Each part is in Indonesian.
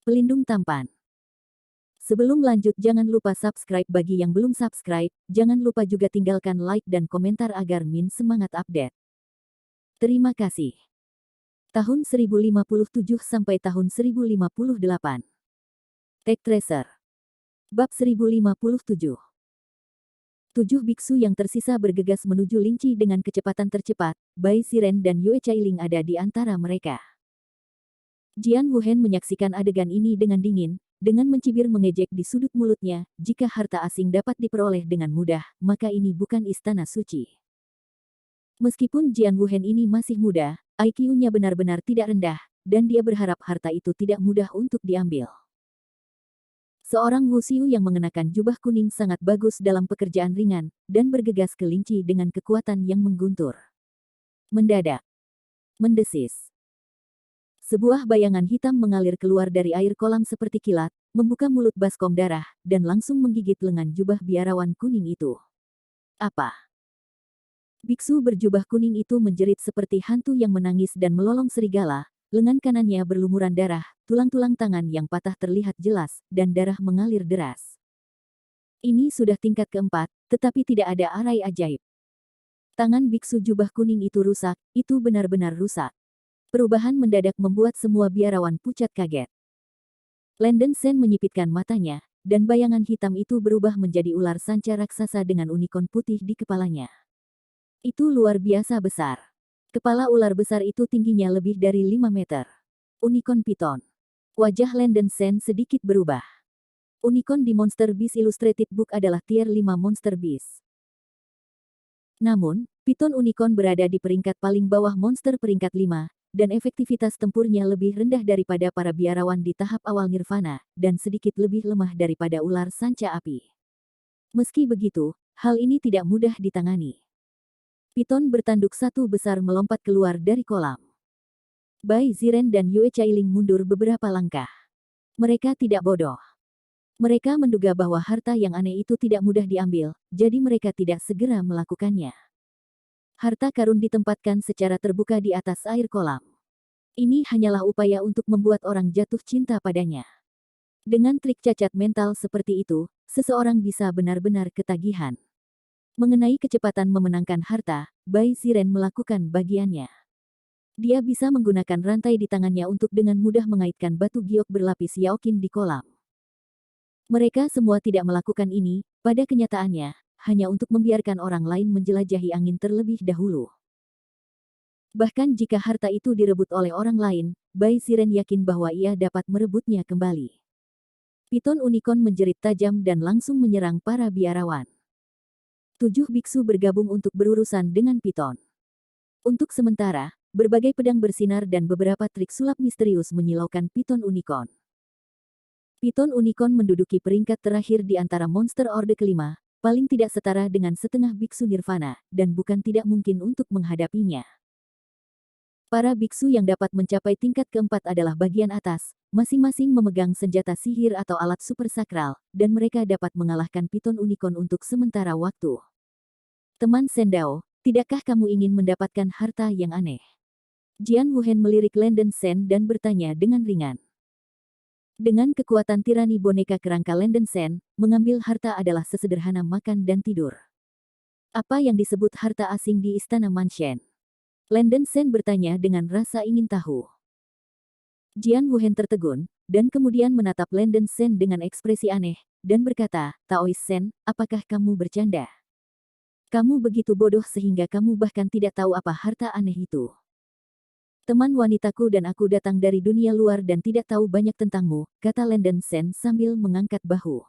Pelindung tampan. Sebelum lanjut jangan lupa subscribe bagi yang belum subscribe, jangan lupa juga tinggalkan like dan komentar agar Min semangat update. Terima kasih. Tahun 1057 sampai tahun 1058. Tag Tracer. Bab 1057. 7 biksu yang tersisa bergegas menuju Lingqi dengan kecepatan tercepat, Bai Siren dan Yue Cailing ada di antara mereka. Jian Wuhen menyaksikan adegan ini dengan dingin, dengan mencibir mengejek di sudut mulutnya, jika harta asing dapat diperoleh dengan mudah, maka ini bukan istana suci. Meskipun Jian Wuhen ini masih muda, IQ-nya benar-benar tidak rendah, dan dia berharap harta itu tidak mudah untuk diambil. Seorang Wuxiu yang mengenakan jubah kuning sangat bagus dalam pekerjaan ringan, dan bergegas ke Lingqi dengan kekuatan yang mengguntur. Mendadak. Mendesis. Sebuah bayangan hitam mengalir keluar dari air kolam seperti kilat, membuka mulut baskom darah, dan langsung menggigit lengan jubah biarawan kuning itu. Apa? Biksu berjubah kuning itu menjerit seperti hantu yang menangis dan melolong serigala, lengan kanannya berlumuran darah, tulang-tulang tangan yang patah terlihat jelas, dan darah mengalir deras. Ini sudah tingkat keempat, tetapi tidak ada arai ajaib. Tangan biksu jubah kuning itu rusak, itu benar-benar rusak. Perubahan mendadak membuat semua biarawan pucat kaget. Landen Sen menyipitkan matanya, dan bayangan hitam itu berubah menjadi ular sanca raksasa dengan unikorn putih di kepalanya. Itu luar biasa besar. Kepala ular besar itu tingginya lebih dari 5 meter. Unicorn Python. Wajah Landen Sen sedikit berubah. Unicorn di Monster Beast Illustrated Book adalah tier 5 Monster Beast. Namun, Python Unicorn berada di peringkat paling bawah monster peringkat 5, dan efektivitas tempurnya lebih rendah daripada para biarawan di tahap awal nirvana, dan sedikit lebih lemah daripada ular sanca api. Meski begitu, hal ini tidak mudah ditangani. Python bertanduk satu besar melompat keluar dari kolam. Bai Ziren dan Yue Cailing mundur beberapa langkah. Mereka tidak bodoh. Mereka menduga bahwa harta yang aneh itu tidak mudah diambil, jadi mereka tidak segera melakukannya. Harta karun ditempatkan secara terbuka di atas air kolam. Ini hanyalah upaya untuk membuat orang jatuh cinta padanya. Dengan trik cacat mental seperti itu, seseorang bisa benar-benar ketagihan. Mengenai kecepatan memenangkan harta, Bai Ziren melakukan bagiannya. Dia bisa menggunakan rantai di tangannya untuk dengan mudah mengaitkan batu giok berlapis yaokin di kolam. Mereka semua tidak melakukan ini, pada kenyataannya, hanya untuk membiarkan orang lain menjelajahi angin terlebih dahulu. Bahkan jika harta itu direbut oleh orang lain, Bai Ziren yakin bahwa ia dapat merebutnya kembali. Python Unicorn menjerit tajam dan langsung menyerang para biarawan. 7 biksu bergabung untuk berurusan dengan Python. Untuk sementara, berbagai pedang bersinar dan beberapa trik sulap misterius menyilaukan Python Unicorn. Python Unicorn menduduki peringkat terakhir di antara monster orde kelima, paling tidak setara dengan setengah biksu nirvana, dan bukan tidak mungkin untuk menghadapinya. Para biksu yang dapat mencapai tingkat keempat adalah bagian atas, masing-masing memegang senjata sihir atau alat super sakral, dan mereka dapat mengalahkan Python Unicorn untuk sementara waktu. Teman Sendao, tidakkah kamu ingin mendapatkan harta yang aneh? Jian Wuhen melirik Landen Sen dan bertanya dengan ringan. Dengan kekuatan tirani boneka kerangka Landen Sen, mengambil harta adalah sesederhana makan dan tidur. Apa yang disebut harta asing di Istana Manshen? Landen Sen bertanya dengan rasa ingin tahu. Jian Wuhen tertegun, dan kemudian menatap Landen Sen dengan ekspresi aneh, dan berkata, Taois Sen, apakah kamu bercanda? Kamu begitu bodoh sehingga kamu bahkan tidak tahu apa harta aneh itu. Teman wanitaku dan aku datang dari dunia luar dan tidak tahu banyak tentangmu, kata Landen Sen sambil mengangkat bahu.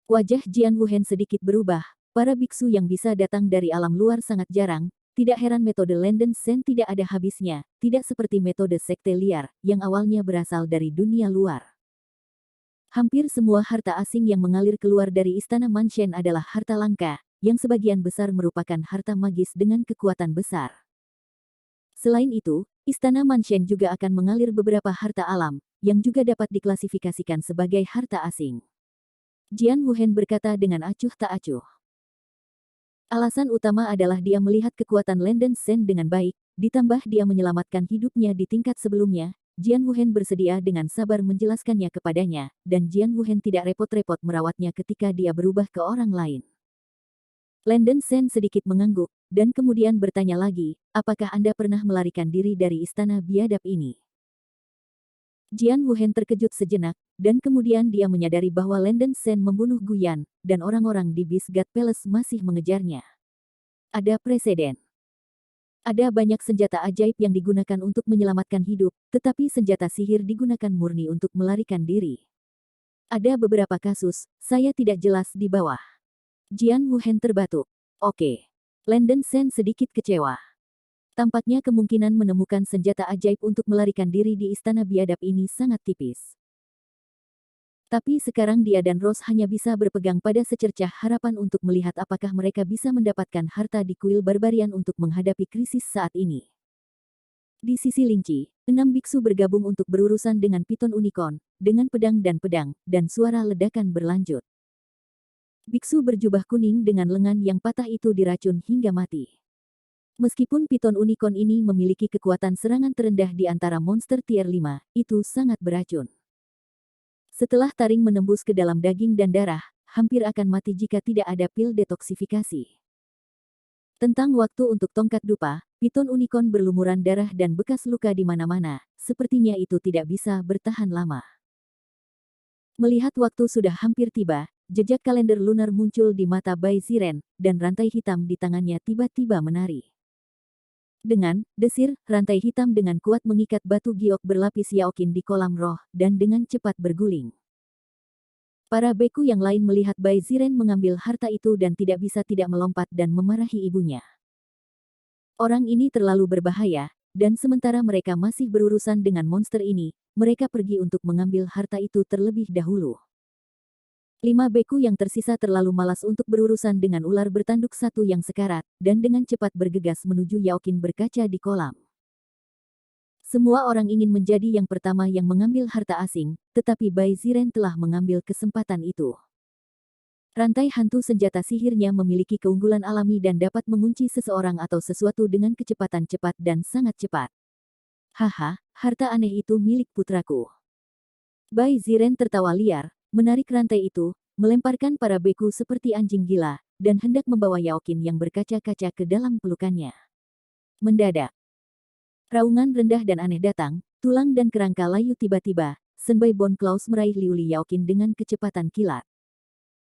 Wajah Jian Wuhen sedikit berubah, para biksu yang bisa datang dari alam luar sangat jarang, tidak heran metode Landen Sen tidak ada habisnya, tidak seperti metode sekte liar, yang awalnya berasal dari dunia luar. Hampir semua harta asing yang mengalir keluar dari Istana Manshen adalah harta langka, yang sebagian besar merupakan harta magis dengan kekuatan besar. Selain itu, Istana Manshen juga akan mengalir beberapa harta alam, yang juga dapat diklasifikasikan sebagai harta asing. Jian Wuhen berkata dengan acuh tak acuh. Alasan utama adalah dia melihat kekuatan Landen Sen dengan baik, ditambah dia menyelamatkan hidupnya di tingkat sebelumnya, Jian Wuhen bersedia dengan sabar menjelaskannya kepadanya, dan Jian Wuhen tidak repot-repot merawatnya ketika dia berubah ke orang lain. Landen Sen sedikit mengangguk, dan kemudian bertanya lagi, apakah Anda pernah melarikan diri dari istana biadab ini? Jian Wuhen terkejut sejenak, dan kemudian dia menyadari bahwa Landen Sen membunuh Guyan, dan orang-orang di Bisgat Palace masih mengejarnya. Ada preseden. Ada banyak senjata ajaib yang digunakan untuk menyelamatkan hidup, tetapi senjata sihir digunakan murni untuk melarikan diri. Ada beberapa kasus, saya tidak jelas di bawah. Jian Wuhen terbatuk. Oke. Landen Sen sedikit kecewa. Tampaknya kemungkinan menemukan senjata ajaib untuk melarikan diri di istana biadab ini sangat tipis. Tapi sekarang dia dan Rose hanya bisa berpegang pada secercah harapan untuk melihat apakah mereka bisa mendapatkan harta di kuil barbarian untuk menghadapi krisis saat ini. Di sisi Linci, 6 biksu bergabung untuk berurusan dengan piton unicorn, dengan pedang, dan suara ledakan berlanjut. Biksu berjubah kuning dengan lengan yang patah itu diracun hingga mati. Meskipun piton unicorn ini memiliki kekuatan serangan terendah di antara monster tier 5, itu sangat beracun. Setelah taring menembus ke dalam daging dan darah, hampir akan mati jika tidak ada pil detoksifikasi. Tentang waktu untuk tongkat dupa, piton unicorn berlumuran darah dan bekas luka di mana-mana, sepertinya itu tidak bisa bertahan lama. Melihat waktu sudah hampir tiba, jejak kalender lunar muncul di mata Bai Ziren, dan rantai hitam di tangannya tiba-tiba menari. Dengan desir, rantai hitam dengan kuat mengikat batu giok berlapis Yaokin di kolam roh, dan dengan cepat berguling. Para beku yang lain melihat Bai Ziren mengambil harta itu dan tidak bisa tidak melompat dan memarahi ibunya. Orang ini terlalu berbahaya, dan sementara mereka masih berurusan dengan monster ini, mereka pergi untuk mengambil harta itu terlebih dahulu. 5 beku yang tersisa terlalu malas untuk berurusan dengan ular bertanduk satu yang sekarat, dan dengan cepat bergegas menuju Yaokin berkaca di kolam. Semua orang ingin menjadi yang pertama yang mengambil harta asing, tetapi Bai Ziren telah mengambil kesempatan itu. Rantai hantu senjata sihirnya memiliki keunggulan alami dan dapat mengunci seseorang atau sesuatu dengan kecepatan cepat dan sangat cepat. Haha, harta aneh itu milik putraku. Bai Ziren tertawa liar, menarik rantai itu, melemparkan para beku seperti anjing gila, dan hendak membawa Yaokin yang berkaca-kaca ke dalam pelukannya. Mendadak, raungan rendah dan aneh datang, tulang dan kerangka layu tiba-tiba, Senbai Bone Claws meraih Liuli Yaokin dengan kecepatan kilat.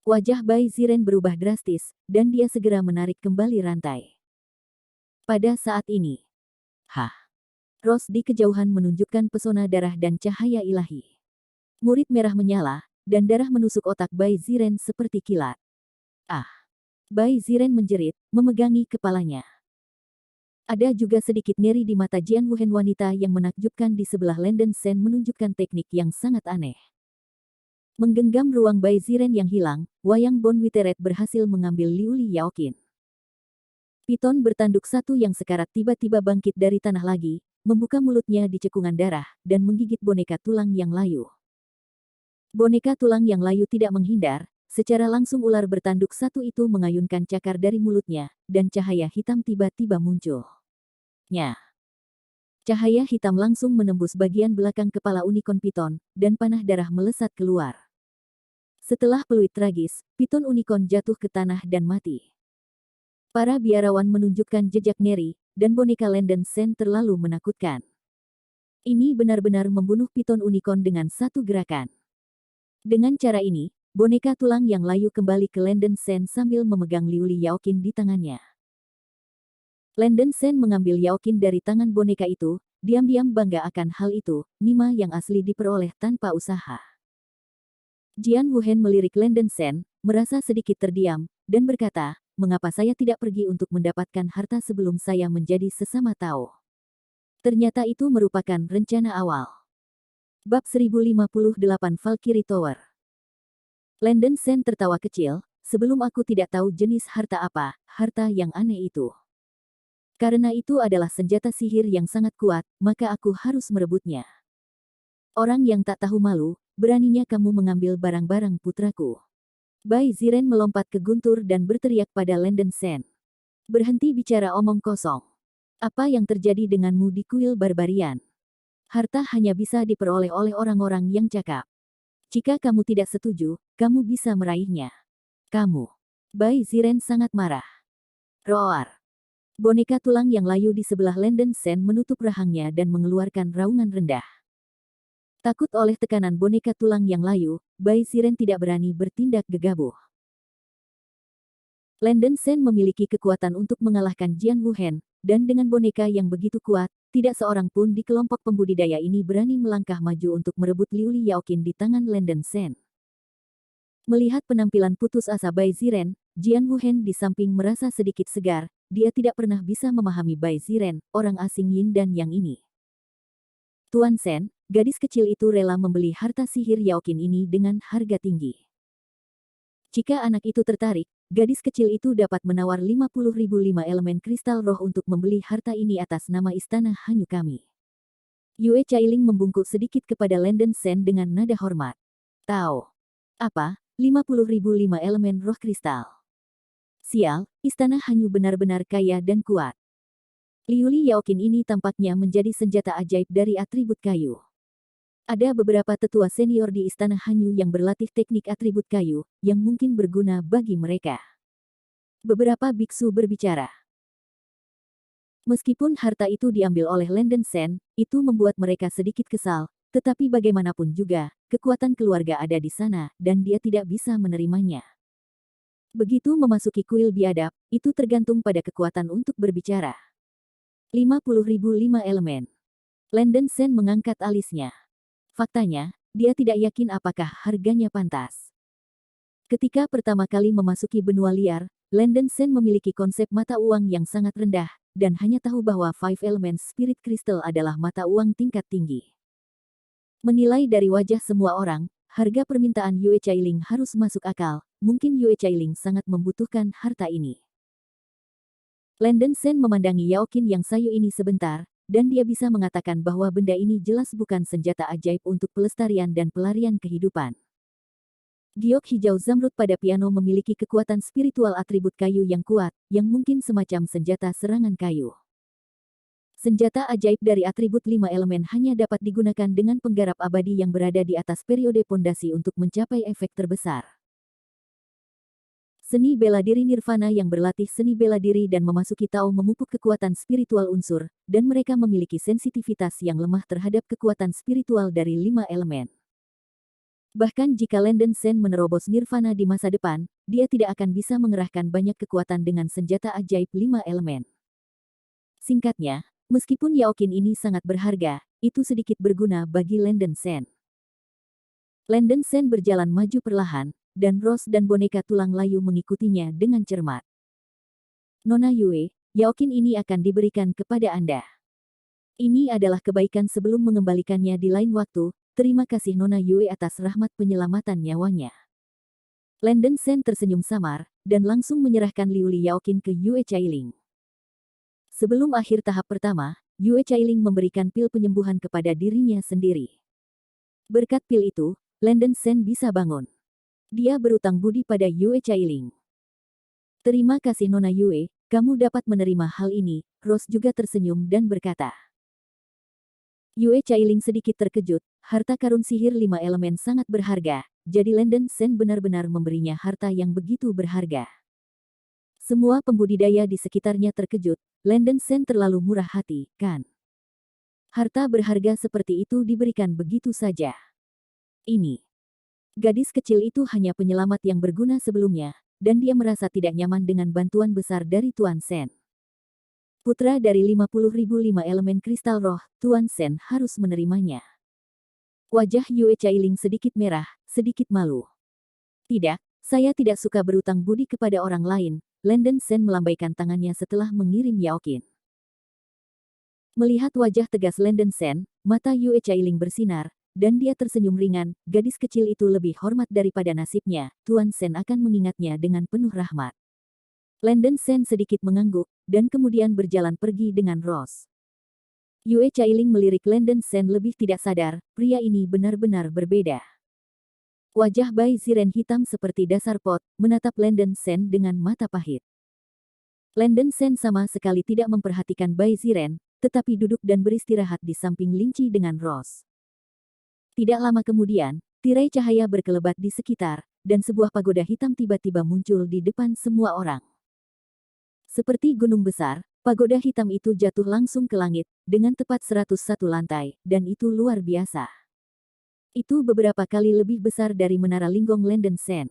Wajah Bai Ziren berubah drastis, dan dia segera menarik kembali rantai. Pada saat ini, Rose di kejauhan menunjukkan pesona darah dan cahaya ilahi. Murid merah menyala, dan darah menusuk otak Bai Ziren seperti kilat. Bai Ziren menjerit, memegangi kepalanya. Ada juga sedikit nyeri di mata Jian Wuhen. Wanita yang menakjubkan di sebelah Landen Sen menunjukkan teknik yang sangat aneh. Menggenggam ruang Bai Ziren yang hilang, Wayang Bon Witeret berhasil mengambil Liuli Yaokin. Piton bertanduk satu yang sekarat tiba-tiba bangkit dari tanah lagi, membuka mulutnya di cekungan darah, dan menggigit boneka tulang yang layu. Boneka tulang yang layu tidak menghindar, secara langsung ular bertanduk satu itu mengayunkan cakar dari mulutnya, dan cahaya hitam tiba-tiba muncul. Cahaya hitam langsung menembus bagian belakang kepala unicorn piton, dan panah darah melesat keluar. Setelah peluit tragis, piton unicorn jatuh ke tanah dan mati. Para biarawan menunjukkan jejak ngeri, dan boneka Landen Sen terlalu menakutkan. Ini benar-benar membunuh piton unicorn dengan satu gerakan. Dengan cara ini, boneka tulang yang layu kembali ke Landen Sen sambil memegang Liuli Yaokin di tangannya. Landen Sen mengambil Yaokin dari tangan boneka itu, diam-diam bangga akan hal itu, Nima yang asli diperoleh tanpa usaha. Jian Wuhen melirik Landen Sen, merasa sedikit terdiam, dan berkata, mengapa saya tidak pergi untuk mendapatkan harta sebelum saya menjadi sesama Tao? Ternyata itu merupakan rencana awal. Bab 1058 Valkyrie Tower. Landen Sen tertawa kecil, sebelum aku tidak tahu jenis harta apa, harta yang aneh itu. Karena itu adalah senjata sihir yang sangat kuat, maka aku harus merebutnya. Orang yang tak tahu malu, beraninya kamu mengambil barang-barang putraku. Bai Ziren melompat ke guntur dan berteriak pada Landen Sen. Berhenti bicara omong kosong. Apa yang terjadi denganmu di kuil barbarian? Harta hanya bisa diperoleh oleh orang-orang yang cakap. Jika kamu tidak setuju, kamu bisa meraihnya. Kamu. Bai Ziren sangat marah. Roar. Boneka tulang yang layu di sebelah Landen Sen menutup rahangnya dan mengeluarkan raungan rendah. Takut oleh tekanan boneka tulang yang layu, Bai Ziren tidak berani bertindak gegabah. Landen Sen memiliki kekuatan untuk mengalahkan Jian Wuhen, dan dengan boneka yang begitu kuat, tidak seorang pun di kelompok pembudidaya ini berani melangkah maju untuk merebut Liu Li Yaoqin di tangan Landen Sen. Melihat penampilan putus asa Bai Ziren, Jian Wuhen di samping merasa sedikit segar, dia tidak pernah bisa memahami Bai Ziren, orang asing Yin dan Yang ini. Tuan Sen, gadis kecil itu rela membeli harta sihir Yaoqin ini dengan harga tinggi. Jika anak itu tertarik, gadis kecil itu dapat menawar 50.000 5 elemen kristal roh untuk membeli harta ini atas nama Istana Hanyu kami. Yue Chailing membungkuk sedikit kepada Landen Sen dengan nada hormat. Tahu. Apa? 50.000 5 elemen roh kristal. Sial, Istana Hanyu benar-benar kaya dan kuat. Liu Li Yaoqin ini tampaknya menjadi senjata ajaib dari atribut kayu. Ada beberapa tetua senior di Istana Hanyu yang berlatih teknik atribut kayu, yang mungkin berguna bagi mereka. Beberapa biksu berbicara. Meskipun harta itu diambil oleh Landen Sen, itu membuat mereka sedikit kesal, tetapi bagaimanapun juga, kekuatan keluarga ada di sana, dan dia tidak bisa menerimanya. Begitu memasuki kuil biadab, itu tergantung pada kekuatan untuk berbicara. 50.000 5 elemen. Landen Sen mengangkat alisnya. Faktanya, dia tidak yakin apakah harganya pantas. Ketika pertama kali memasuki benua liar, Landen Sen memiliki konsep mata uang yang sangat rendah, dan hanya tahu bahwa Five Elements Spirit Crystal adalah mata uang tingkat tinggi. Menilai dari wajah semua orang, harga permintaan Yue Chailing harus masuk akal, mungkin Yue Chailing sangat membutuhkan harta ini. Landen Sen memandangi Yaoqin yang sayu ini sebentar, dan dia bisa mengatakan bahwa benda ini jelas bukan senjata ajaib untuk pelestarian dan pelarian kehidupan. Giok hijau zamrud pada piano memiliki kekuatan spiritual atribut kayu yang kuat, yang mungkin semacam senjata serangan kayu. Senjata ajaib dari atribut 5 elemen hanya dapat digunakan dengan penggarap abadi yang berada di atas periode pondasi untuk mencapai efek terbesar. Seni bela diri Nirvana yang berlatih seni bela diri dan memasuki Tao memupuk kekuatan spiritual unsur, dan mereka memiliki sensitivitas yang lemah terhadap kekuatan spiritual dari 5 elemen. Bahkan jika Landen Sen menerobos Nirvana di masa depan, dia tidak akan bisa mengerahkan banyak kekuatan dengan senjata ajaib 5 elemen. Singkatnya, meskipun Yaoqin ini sangat berharga, itu sedikit berguna bagi Landen Sen. Landen Sen berjalan maju perlahan, dan Rose dan boneka tulang layu mengikutinya dengan cermat. Nona Yue, Yaoqin ini akan diberikan kepada Anda. Ini adalah kebaikan sebelum mengembalikannya di lain waktu, terima kasih Nona Yue atas rahmat penyelamatan nyawanya. Landen Sen tersenyum samar, dan langsung menyerahkan Liu Li Yaoqin ke Yue Chailing. Sebelum akhir tahap pertama, Yue Chailing memberikan pil penyembuhan kepada dirinya sendiri. Berkat pil itu, Landen Sen bisa bangun. Dia berutang budi pada Yue Chailing. Terima kasih Nona Yue, kamu dapat menerima hal ini. Rose juga tersenyum dan berkata. Yue Chailing sedikit terkejut, harta karun sihir 5 elemen sangat berharga, jadi Landen Sen benar-benar memberinya harta yang begitu berharga. Semua pembudidaya di sekitarnya terkejut, Landen Sen terlalu murah hati, kan? Harta berharga seperti itu diberikan begitu saja. Ini. Gadis kecil itu hanya penyelamat yang berguna sebelumnya, dan dia merasa tidak nyaman dengan bantuan besar dari Tuan Sen. Putra dari 50.000 5 elemen kristal roh, Tuan Sen harus menerimanya. Wajah Yue Chailing sedikit merah, sedikit malu. Tidak, saya tidak suka berutang budi kepada orang lain, Landen Sen melambaikan tangannya setelah mengirim Yaoqin. Melihat wajah tegas Landen Sen, mata Yue Chailing bersinar, dan dia tersenyum ringan, gadis kecil itu lebih hormat daripada nasibnya, Tuan Sen akan mengingatnya dengan penuh rahmat. Landen Sen sedikit mengangguk, dan kemudian berjalan pergi dengan Rose. Yue Chailing melirik Landen Sen lebih tidak sadar, pria ini benar-benar berbeda. Wajah Bai Ziren hitam seperti dasar pot, menatap Landen Sen dengan mata pahit. Landen Sen sama sekali tidak memperhatikan Bai Ziren, tetapi duduk dan beristirahat di samping Linci dengan Rose. Tidak lama kemudian, tirai cahaya berkelebat di sekitar, dan sebuah pagoda hitam tiba-tiba muncul di depan semua orang. Seperti gunung besar, pagoda hitam itu jatuh langsung ke langit, dengan tepat 101 lantai, dan itu luar biasa. Itu beberapa kali lebih besar dari Menara Linggong Landen Sen.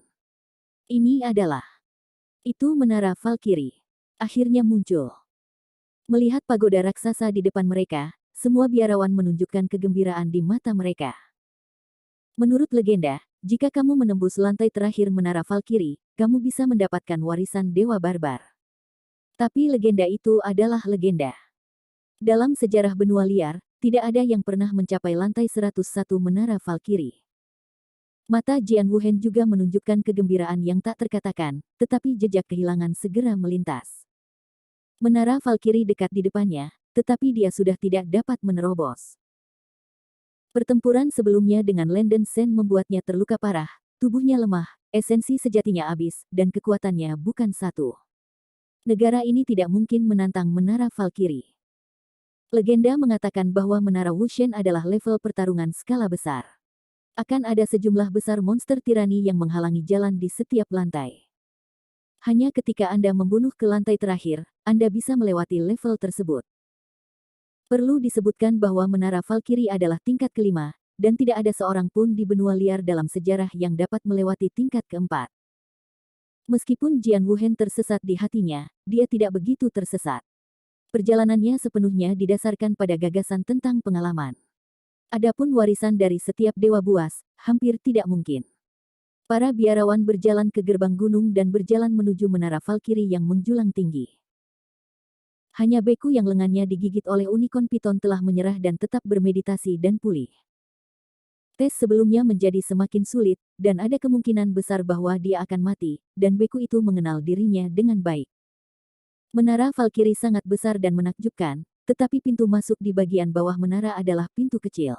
Ini adalah... Itu Menara Valkyrie. Akhirnya muncul. Melihat pagoda raksasa di depan mereka, semua biarawan menunjukkan kegembiraan di mata mereka. Menurut legenda, jika kamu menembus lantai terakhir Menara Valkyrie, kamu bisa mendapatkan warisan Dewa Barbar. Tapi legenda itu adalah legenda. Dalam sejarah benua liar, tidak ada yang pernah mencapai lantai 101 Menara Valkyrie. Mata Jian Wuhen juga menunjukkan kegembiraan yang tak terkatakan, tetapi jejak kehilangan segera melintas. Menara Valkyrie dekat di depannya, tetapi dia sudah tidak dapat menerobos. Pertempuran sebelumnya dengan Landen Sen membuatnya terluka parah, tubuhnya lemah, esensi sejatinya habis, dan kekuatannya bukan satu. Negara ini tidak mungkin menantang Menara Valkyrie. Legenda mengatakan bahwa Menara Wushen adalah level pertarungan skala besar. Akan ada sejumlah besar monster tirani yang menghalangi jalan di setiap lantai. Hanya ketika Anda membunuh ke lantai terakhir, Anda bisa melewati level tersebut. Perlu disebutkan bahwa Menara Valkyrie adalah tingkat kelima, dan tidak ada seorang pun di benua liar dalam sejarah yang dapat melewati tingkat keempat. Meskipun Jian Wuhen tersesat di hatinya, dia tidak begitu tersesat. Perjalanannya sepenuhnya didasarkan pada gagasan tentang pengalaman. Adapun warisan dari setiap dewa buas, hampir tidak mungkin. Para biarawan berjalan ke gerbang gunung dan berjalan menuju Menara Valkyrie yang menjulang tinggi. Hanya Beku yang lengannya digigit oleh unicorn piton telah menyerah dan tetap bermeditasi dan pulih. Tes sebelumnya menjadi semakin sulit, dan ada kemungkinan besar bahwa dia akan mati, dan Beku itu mengenal dirinya dengan baik. Menara Valkyrie sangat besar dan menakjubkan, tetapi pintu masuk di bagian bawah menara adalah pintu kecil.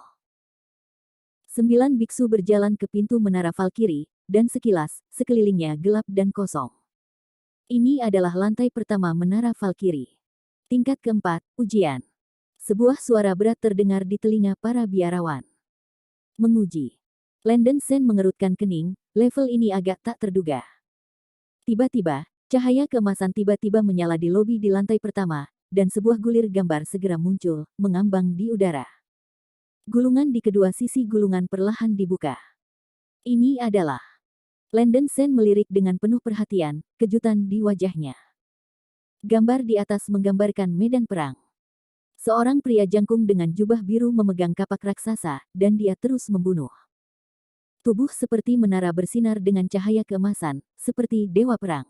9 biksu berjalan ke pintu Menara Valkyrie, dan sekilas, sekelilingnya gelap dan kosong. Ini adalah lantai pertama Menara Valkyrie. Tingkat keempat, ujian. Sebuah suara berat terdengar di telinga para biarawan. Menguji. Landen Sen mengerutkan kening, level ini agak tak terduga. Tiba-tiba, cahaya keemasan tiba-tiba menyala di lobi di lantai pertama, dan sebuah gulir gambar segera muncul, mengambang di udara. Gulungan di kedua sisi gulungan perlahan dibuka. Ini adalah... Landen Sen melirik dengan penuh perhatian, kejutan di wajahnya. Gambar di atas menggambarkan medan perang. Seorang pria jangkung dengan jubah biru memegang kapak raksasa, dan dia terus membunuh. Tubuh seperti menara bersinar dengan cahaya keemasan, seperti dewa perang.